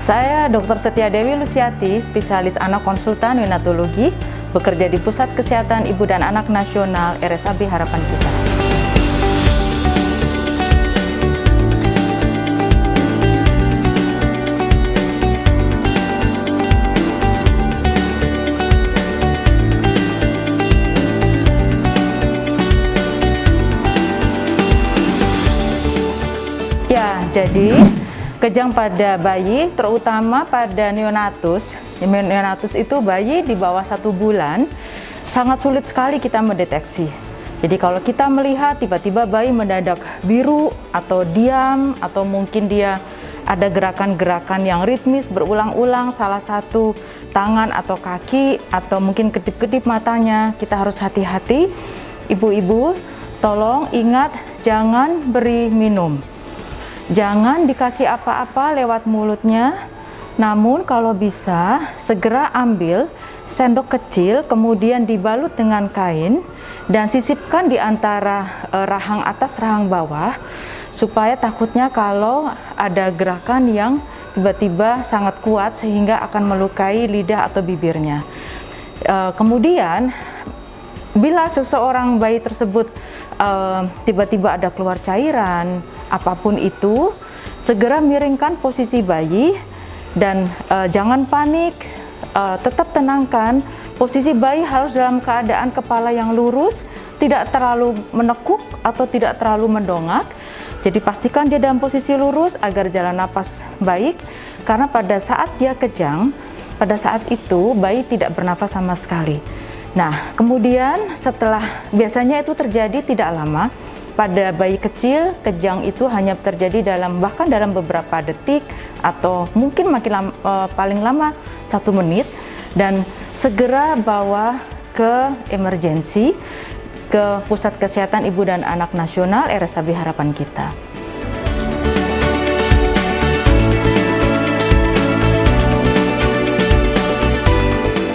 Saya Dr. Setia Dewi Lusiati, spesialis anak konsultan neonatologi, bekerja di Pusat Kesehatan Ibu dan Anak Nasional RSAB Harapan Kita. Ya, jadi kejang pada bayi, terutama pada neonatus. Neonatus itu bayi di bawah 1 bulan, sangat sulit sekali kita mendeteksi. Jadi kalau kita melihat tiba-tiba bayi mendadak biru atau diam, atau mungkin dia ada gerakan-gerakan yang ritmis berulang-ulang, salah satu tangan atau kaki, atau mungkin kedip-kedip matanya, kita harus hati-hati. Ibu-ibu, tolong ingat, jangan beri minum. Jangan dikasih apa-apa lewat mulutnya, namun kalau bisa segera ambil sendok kecil, kemudian dibalut dengan kain dan sisipkan di antara rahang atas, rahang bawah, supaya takutnya kalau ada gerakan yang tiba-tiba sangat kuat sehingga akan melukai lidah atau bibirnya. Kemudian bila seseorang bayi tersebut tiba-tiba ada keluar cairan, apapun itu, segera miringkan posisi bayi dan jangan panik, tetap tenangkan. Posisi bayi harus dalam keadaan kepala yang lurus, tidak terlalu menekuk atau tidak terlalu mendongak. Jadi pastikan dia dalam posisi lurus agar jalan napas baik, karena pada saat dia kejang, pada saat itu bayi tidak bernafas sama sekali. Nah, kemudian setelah, biasanya itu terjadi tidak lama. Pada bayi kecil, kejang itu hanya terjadi bahkan dalam beberapa detik atau mungkin paling lama 1 menit, dan segera bawa ke emergensi, ke Pusat Kesehatan Ibu dan Anak Nasional RSAB Harapan Kita.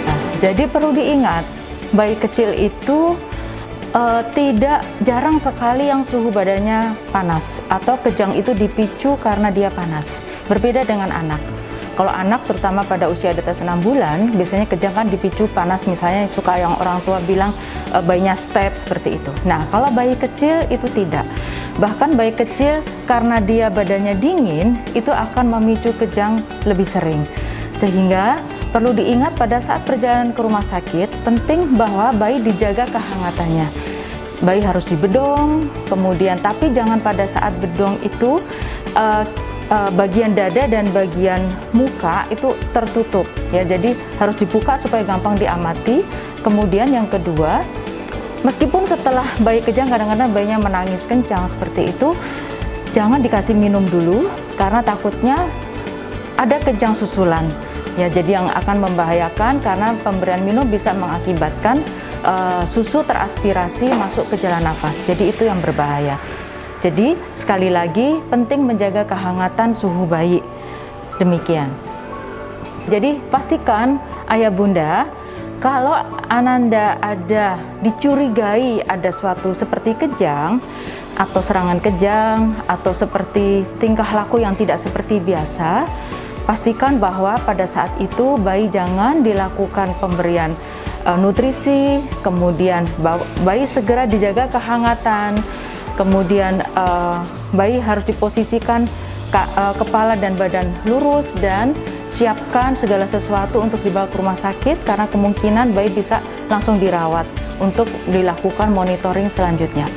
Nah, jadi perlu diingat, bayi kecil itu jarang sekali yang suhu badannya panas atau kejang itu dipicu karena dia panas. Berbeda dengan anak. Kalau anak terutama pada usia di atas 6 bulan, biasanya kejang kan dipicu panas, misalnya suka yang orang tua bilang bayinya step seperti itu. Nah, kalau bayi kecil itu tidak. Bahkan bayi kecil karena dia badannya dingin, itu akan memicu kejang lebih sering. Sehingga perlu diingat pada saat perjalanan ke rumah sakit, penting bahwa bayi dijaga kehangatannya. Bayi harus dibedong, kemudian tapi jangan pada saat bedong itu bagian dada dan bagian muka itu tertutup ya, jadi harus dibuka supaya gampang diamati. Kemudian yang kedua, meskipun setelah bayi kejang kadang-kadang bayinya menangis kencang seperti itu, jangan dikasih minum dulu karena takutnya ada kejang susulan. Ya, jadi yang akan membahayakan karena pemberian minum bisa mengakibatkan susu teraspirasi masuk ke jalan nafas. Jadi itu yang berbahaya. Jadi sekali lagi penting menjaga kehangatan suhu bayi. Demikian. Jadi pastikan ayah bunda, kalau Ananda ada dicurigai ada suatu seperti kejang atau serangan kejang atau seperti tingkah laku yang tidak seperti biasa, pastikan bahwa pada saat itu bayi jangan dilakukan pemberian nutrisi, kemudian bayi segera dijaga kehangatan, kemudian bayi harus diposisikan kepala dan badan lurus, dan siapkan segala sesuatu untuk dibawa ke rumah sakit karena kemungkinan bayi bisa langsung dirawat untuk dilakukan monitoring selanjutnya.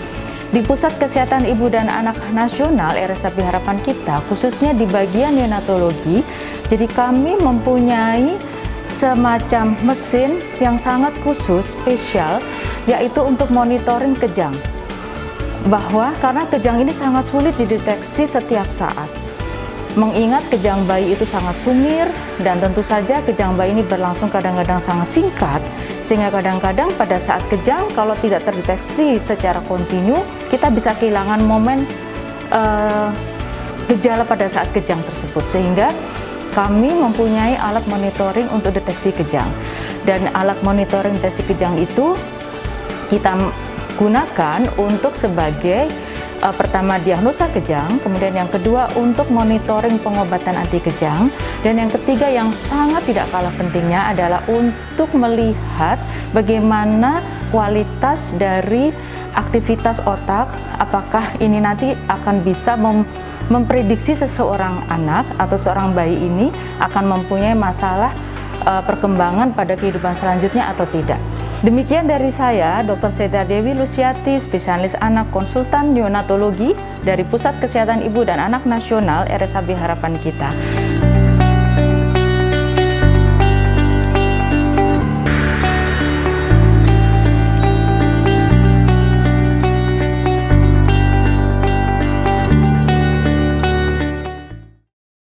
Di Pusat Kesehatan Ibu dan Anak Nasional RSAB Harapan Kita, khususnya di bagian neonatologi, jadi kami mempunyai semacam mesin yang sangat khusus, spesial, yaitu untuk monitoring kejang. Bahwa karena kejang ini sangat sulit dideteksi setiap saat. Mengingat kejang bayi itu sangat sumir, dan tentu saja kejang bayi ini berlangsung kadang-kadang sangat singkat, sehingga kadang-kadang pada saat kejang kalau tidak terdeteksi secara kontinu, kita bisa kehilangan momen gejala pada saat kejang tersebut. Sehingga kami mempunyai alat monitoring untuk deteksi kejang, dan alat monitoring deteksi kejang itu kita gunakan untuk sebagai pertama diagnosa kejang, kemudian yang kedua untuk monitoring pengobatan anti kejang, dan yang ketiga yang sangat tidak kalah pentingnya adalah untuk melihat bagaimana kualitas dari aktivitas otak, apakah ini nanti akan bisa memprediksi seseorang anak atau seorang bayi ini akan mempunyai masalah perkembangan pada kehidupan selanjutnya atau tidak. Demikian dari saya, Dr. Seda Dewi Lusiati, spesialis anak konsultan neonatologi dari Pusat Kesehatan Ibu dan Anak Nasional RSAB Harapan Kita.